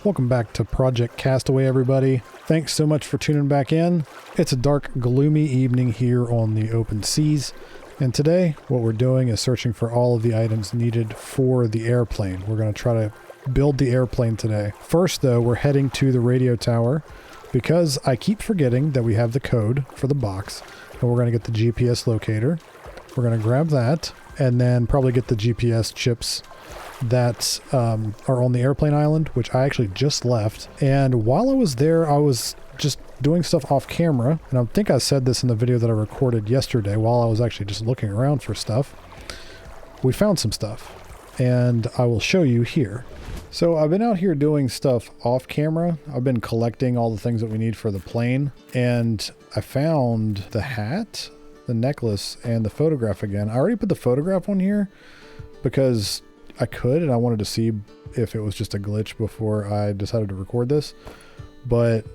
Welcome back to Project Castaway, everybody. Thanks so much for tuning back in. It's a dark, gloomy evening here on the open seas, and today what we're doing is searching for all of the items needed for the airplane. We're going to try to build the airplane today. First, though, we're heading to the radio tower because I keep forgetting that we have the code for the box, and we're going to get the GPS locator. We're going to grab that, and then probably get the GPS chips that are on the airplane island, which I actually just left. And while I was there, I was just doing stuff off camera, and I think I said this in the video that I recorded yesterday while I was actually just looking around for stuff. We found some stuff, and I will show you here. So I've been out here doing stuff off camera. I've been collecting all the things that we need for the plane, and I found the hat, the necklace, and the photograph again. I already put the photograph on here because I could, and I wanted to see if it was just a glitch before I decided to record this. But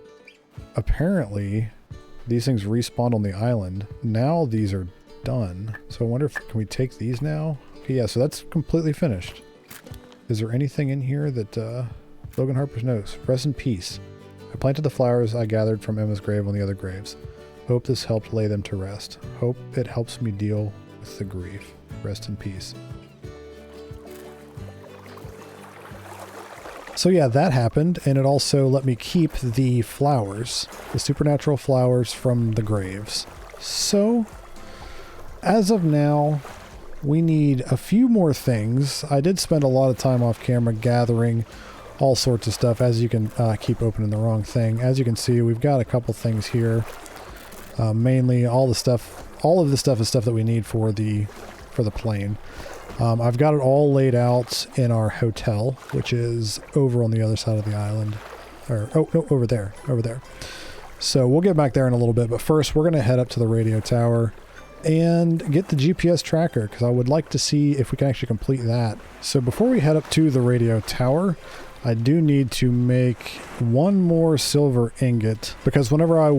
apparently these things respawned on the island. Now these are done. So I wonder if, can we take these now? Okay, yeah, so that's completely finished. Is there anything in here that, Logan Harper's notes? Rest in peace. I planted the flowers I gathered from Emma's grave on the other graves. Hope this helped lay them to rest. Hope it helps me deal with the grief. Rest in peace. So yeah, that happened, and it also let me keep the flowers, the supernatural flowers from the graves. So, as of now, we need a few more things. I did spend a lot of time off camera gathering all sorts of stuff. As you can keep opening the wrong thing. As you can see, we've got a couple things here. Mainly all of this stuff is stuff that we need for the plane. I've got it all laid out in our hotel, which is over on the other side of the island. Or, oh, no, over there. So we'll get back there in a little bit, but first we're going to head up to the radio tower and get the GPS tracker, because I would like to see if we can actually complete that. So before we head up to the radio tower, I do need to make one more silver ingot, because whenever I've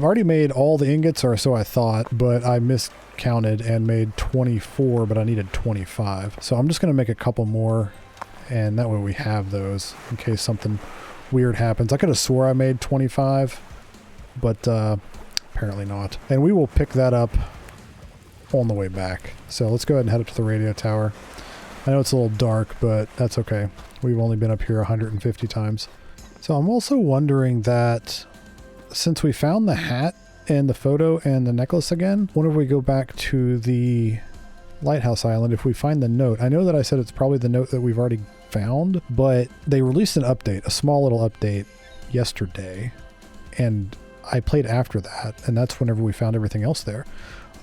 already made all the ingots, or so I thought, but I miscounted and made 24, but I needed 25. So I'm just going to make a couple more, and that way we have those in case something weird happens. I could have swore I made 25, but apparently not. And we will pick that up on the way back. So let's go ahead and head up to the radio tower. I know it's a little dark, but that's okay. We've only been up here 150 times. So I'm also wondering that since we found the hat and the photo and the necklace again, whenever we go back to the lighthouse island, if we find the note, I know that I said it's probably the note that we've already found, but they released an update, a small little update yesterday, and I played after that, and that's whenever we found everything else there.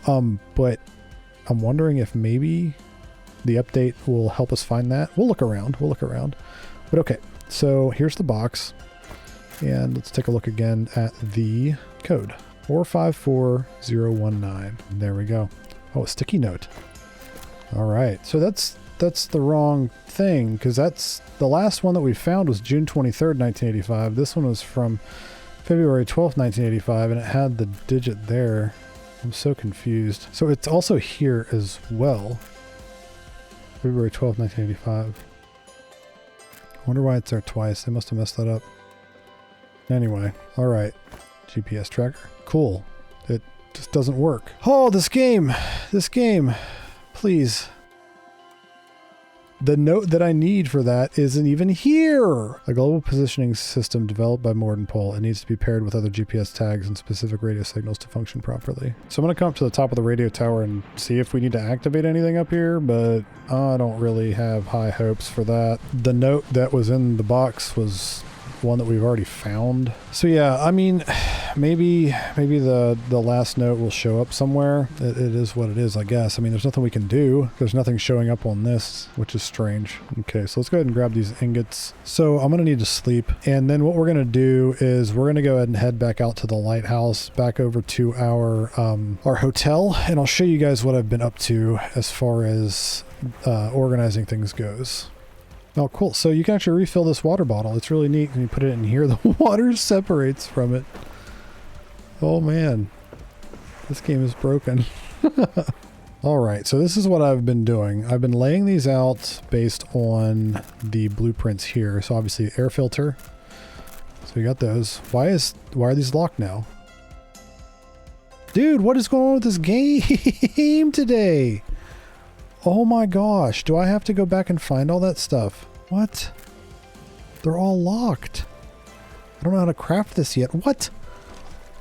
But I'm wondering if maybe the update will help us find that. We'll look around. But okay, so here's the box. And let's take a look again at the code. 454019. There we go. Oh, a sticky note. All right, so that's the wrong thing, because that's the last one that we found was June 23rd, 1985. This one was from February 12th, 1985, and it had the digit there. I'm so confused. So it's also here as well. February 12th, 1985. I wonder why it's there twice. They must have messed that up. Anyway, all right. GPS tracker. Cool. It just doesn't work. Oh, this game, please. The note that I need for that isn't even here. A global positioning system developed by Mordenpole. It needs to be paired with other GPS tags and specific radio signals to function properly. So I'm going to come up to the top of the radio tower and see if we need to activate anything up here, but I don't really have high hopes for that. The note that was in the box was one that we've already found. So yeah, I mean, maybe the last note will show up somewhere. It is what it is, I guess. I mean, there's nothing we can do. There's nothing showing up on this, which is strange. Okay, so let's go ahead and grab these ingots. So I'm gonna need to sleep, and then what we're gonna do is we're gonna go ahead and head back out to the lighthouse, back over to our hotel, and I'll show you guys what I've been up to as far as organizing things goes. Oh, cool. So you can actually refill this water bottle. It's really neat. When you put it in here, the water separates from it. Oh, man. This game is broken. All right, so this is what I've been doing. I've been laying these out based on the blueprints here. So obviously air filter. So we got those. Why are these locked now? Dude, what is going on with this game today? Oh my gosh, do I have to go back and find all that stuff? What? They're all locked. I don't know how to craft this yet. What?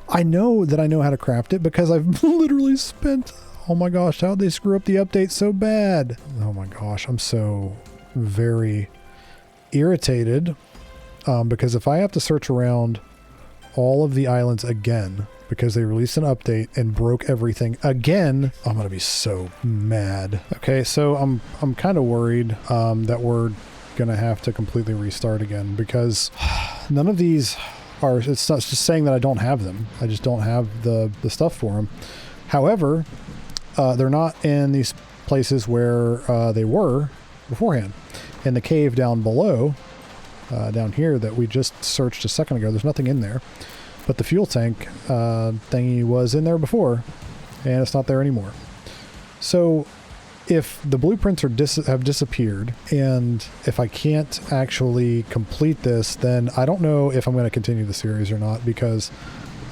I know that I know how to craft it because I've literally spent... Oh my gosh, how'd they screw up the update so bad? Oh my gosh, I'm so very irritated because if I have to search around all of the islands again because they released an update and broke everything again, I'm gonna be so mad. Okay, so I'm kind of worried that we're gonna have to completely restart again because none of these are, it's not just saying that I don't have them. I just don't have the stuff for them. However, they're not in these places where they were beforehand. In the cave down below, down here that we just searched a second ago, there's nothing in there. But the fuel tank thingy was in there before, and it's not there anymore. So if the blueprints are have disappeared, and if I can't actually complete this, then I don't know if I'm going to continue the series or not, because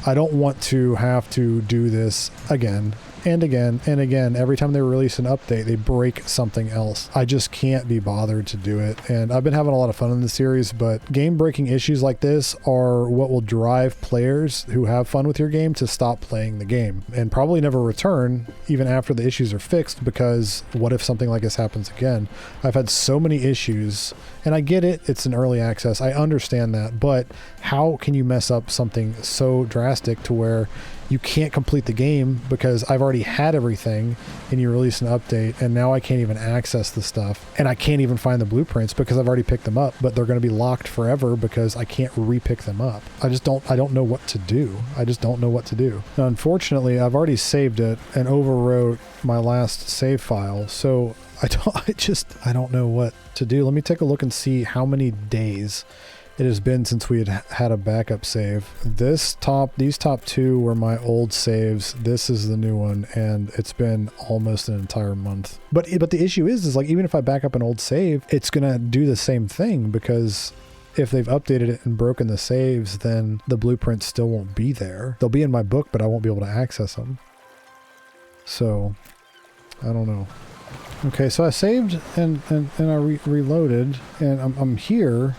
I don't want to have to do this again and again and again. Every time they release an update, they break something else. I just can't be bothered to do it. And I've been having a lot of fun in the series, but game breaking issues like this are what will drive players who have fun with your game to stop playing the game and probably never return even after the issues are fixed, because what if something like this happens again? I've had so many issues, and I get it, it's an early access, I understand that, but how can you mess up something so drastic to where you can't complete the game because I've already had everything and you release an update and now I can't even access the stuff, and I can't even find the blueprints because I've already picked them up, but they're going to be locked forever because I can't re-pick them up. I don't know what to do. I just don't know what to do. Now, unfortunately, I've already saved it and overwrote my last save file, so I don't know what to do. Let me take a look and see how many days it has been since we had a backup save. These top two were my old saves. This is the new one, and it's been almost an entire month. But the issue is like, even if I back up an old save, it's gonna do the same thing, because if they've updated it and broken the saves, then the blueprints still won't be there. They'll be in my book, but I won't be able to access them. So I don't know. Okay, so I saved and I reloaded, and I'm here.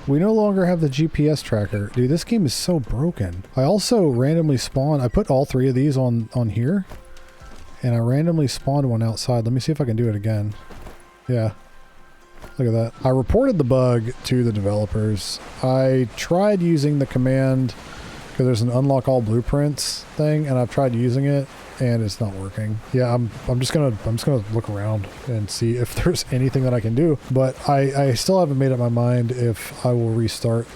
We no longer have the GPS tracker. Dude, this game is so broken. I also randomly spawned, I put all three of these on here, and I randomly spawned one outside. Let me see if I can do it again. Yeah. Look at that. I reported the bug to the developers. I tried using the command, because there's an unlock all blueprints thing, and I've tried using it, and it's not working. Yeah, I'm just gonna look around and see if there's anything that I can do. But I still haven't made up my mind if I will restart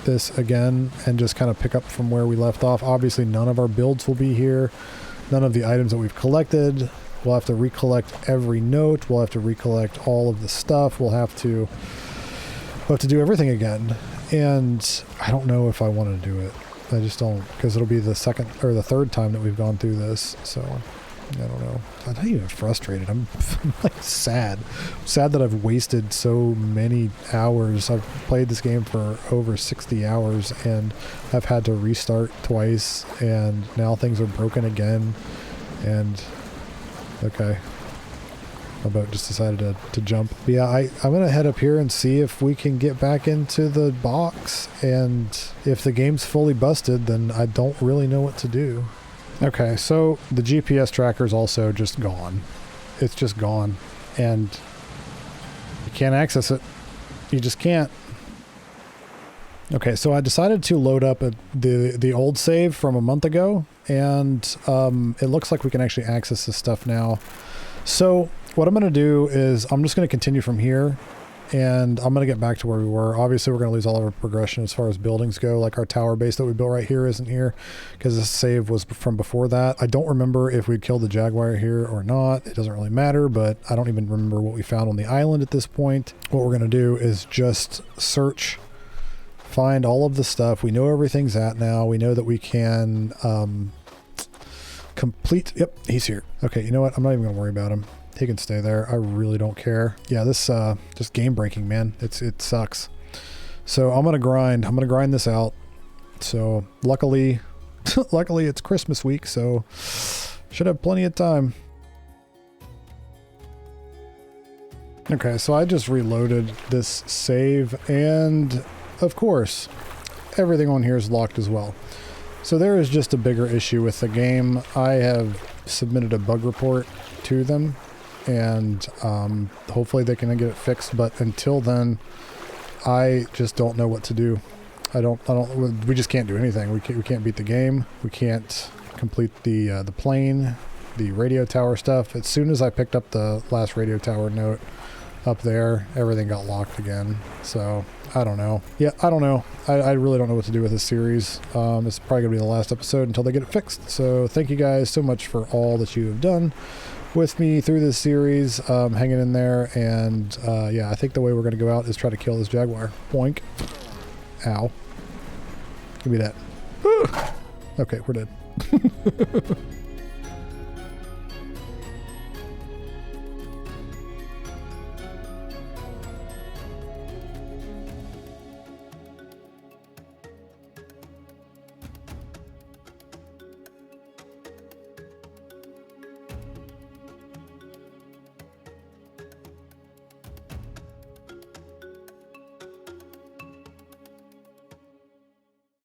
this again and just kind of pick up from where we left off. Obviously, none of our builds will be here. None of the items that we've collected. We'll have to recollect every note. We'll have to recollect all of the stuff. We'll have to do everything again. And I don't know if I want to do it. I just don't, because it'll be the second or the third time that we've gone through this. So I don't know. I'm not even frustrated. I'm like sad that I've wasted so many hours. I've played this game for over 60 hours and I've had to restart twice, and now things are broken again. And okay, my boat just decided to jump. But yeah, I'm gonna head up here and see if we can get back into the box, and if the game's fully busted, then I don't really know what to do. Okay, so the GPS tracker is also just gone. It's just gone, and you can't access it. You just can't. Okay, so I decided to load up the old save from a month ago, and it looks like we can actually access this stuff now. So what I'm going to do is I'm just going to continue from here, and I'm going to get back to where we were. Obviously, we're going to lose all of our progression as far as buildings go. Like our tower base that we built right here isn't here because this save was from before that. I don't remember if we'd killed the jaguar here or not. It doesn't really matter, but I don't even remember what we found on the island at this point. What we're going to do is just search, find all of the stuff. We know everything's at now. We know that we can complete. Yep, he's here. Okay, you know what? I'm not even gonna worry about him. He can stay there. I really don't care. Yeah, this just game breaking, man. It sucks. So I'm gonna grind. I'm gonna grind this out. So luckily, luckily it's Christmas week, so should have plenty of time. Okay, so I just reloaded this save, and of course, everything on here is locked as well. So there is just a bigger issue with the game. I have submitted a bug report to them, and hopefully they can get it fixed, but until then, I just don't know what to do. We just can't do anything. We can't beat the game. We can't complete the plane, the radio tower stuff. As soon as I picked up the last radio tower note up there, everything got locked again. So I don't know. Yeah, I don't know. I really don't know what to do with this series. It's probably gonna be the last episode until they get it fixed. So thank you guys so much for all that you have done with me through this series, hanging in there. And yeah, I think the way we're gonna go out is try to kill this jaguar. Boink. Ow. Give me that. Okay, we're dead.